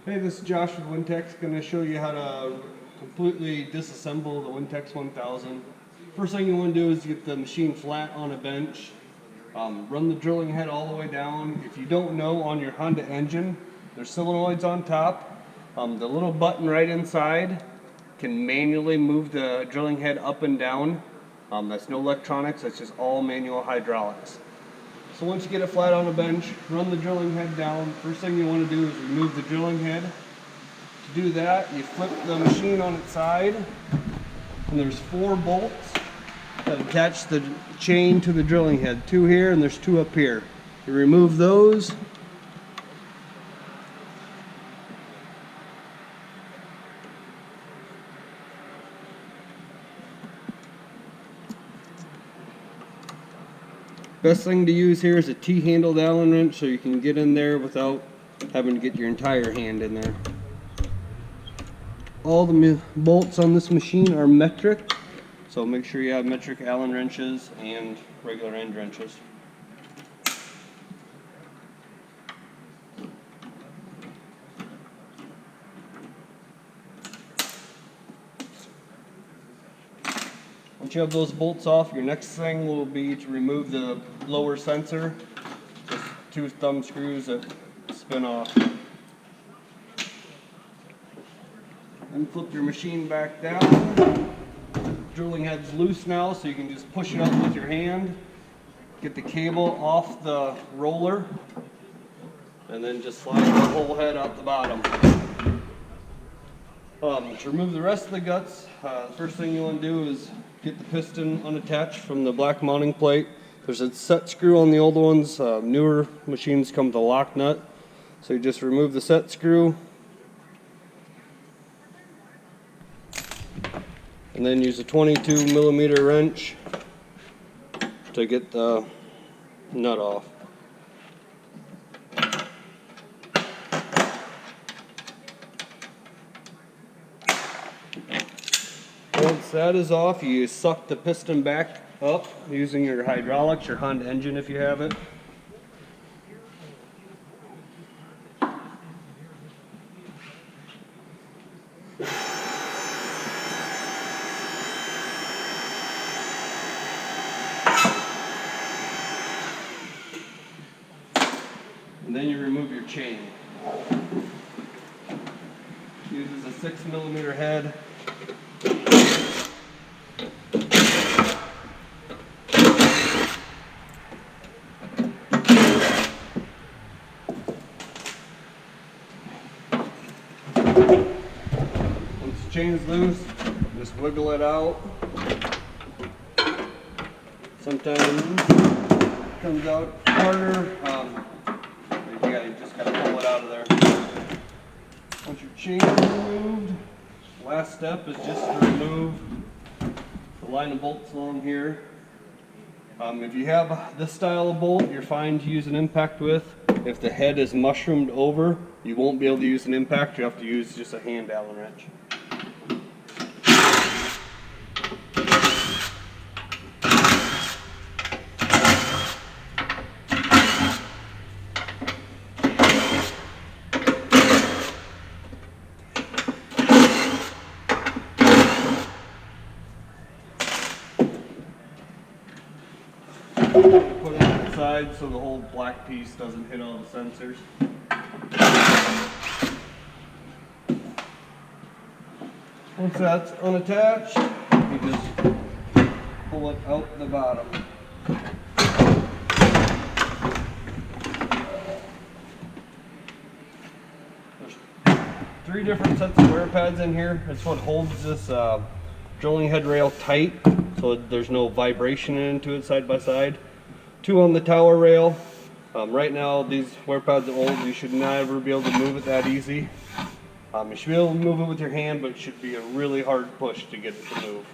Hey, this is Josh with Wintex. Going to show you how to completely disassemble the Wintex 1000. First thing you want to do is get the machine flat on a bench. Run the drilling head all the way down. If you don't know, on your Honda engine, there's solenoids on top. The little button right inside can manually move the drilling head up and down. That's no electronics, that's just all manual hydraulics. So once you get it flat on a bench, run the drilling head down. First thing you want to do is remove the drilling head. To do that, you flip the machine on its side, and there's 4 bolts that attach the chain to the drilling head. 2 here, and there's 2 up here. You remove those. Best thing to use here is a T-handled Allen wrench so you can get in there without having to get your entire hand in there. All the bolts on this machine are metric, so make sure you have metric Allen wrenches and regular end wrenches. Once you have those bolts off, your next thing will be to remove the lower sensor. Just 2 thumb screws that spin off. Then flip your machine back down. Drilling head's loose now, so you can just push it up with your hand. Get the cable off the roller, and then just slide the whole head out the bottom. To remove the rest of the guts, the first thing you want to do is get the piston unattached from the black mounting plate. There's a set screw on the old ones. Newer machines come with a lock nut. So you just remove the set screw, and then use a 22mm wrench to get the nut off. Once that is off, you suck the piston back up using your hydraulics, your Honda engine if you have it. And then you remove your chain. Uses a 6mm head. Once the chain is loose, just wiggle it out. Sometimes it comes out harder. You just gotta pull it out of there. Once your chain is removed, last step is just to remove the line of bolts along here. If you have this style of bolt, you're fine to use an impact with. If the head is mushroomed over, you won't be able to use an impact. You have to use just a hand Allen wrench. Put it on the side so the whole black piece doesn't hit all the sensors. Once that's unattached, you just pull it out the bottom. There's 3 different sets of wear pads in here. It's what holds this drilling head rail tight, so there's no vibration into it side by side. 2 on the tower rail. Right now these wear pads are old. You should never be able to move it that easy. You should be able to move it with your hand, but it should be a really hard push to get it to move.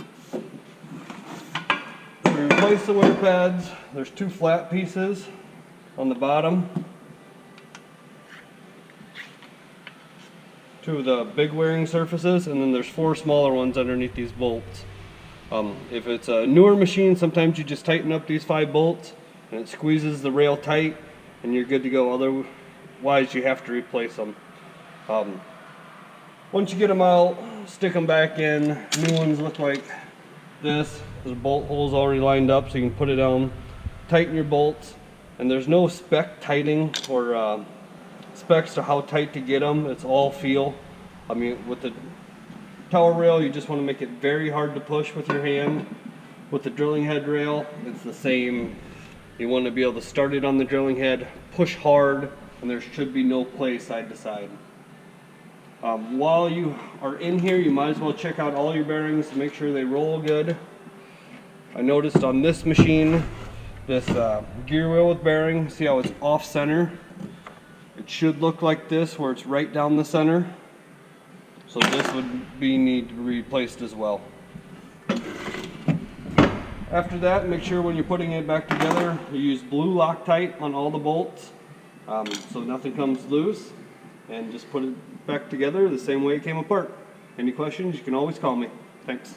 To replace the wear pads, there's 2 flat pieces on the bottom. 2 of the big wearing surfaces, and then there's 4 smaller ones underneath these bolts. If it's a newer machine, sometimes you just tighten up these 5 bolts and it squeezes the rail tight and you're good to go. Otherwise you have to replace them. Once you get them out, stick them back in. New ones look like this. There's bolt holes already lined up, so you can put it down, tighten your bolts, and there's no spec tightening or specs to how tight to get them. It's all feel. I mean, with the tower rail, you just want to make it very hard to push with your hand. With the drilling head rail, it's the same. You want to be able to start it on the drilling head, push hard, and there should be no play side to side. While you are in here, you might as well check out all your bearings to make sure they roll good. I noticed on this machine, this gear wheel with bearing, see how it's off center? It should look like this, where it's right down the center. So this would need to be replaced as well. After that, make sure when you're putting it back together, you use blue Loctite on all the bolts so nothing comes loose, and just put it back together the same way it came apart. Any questions, you can always call me. Thanks.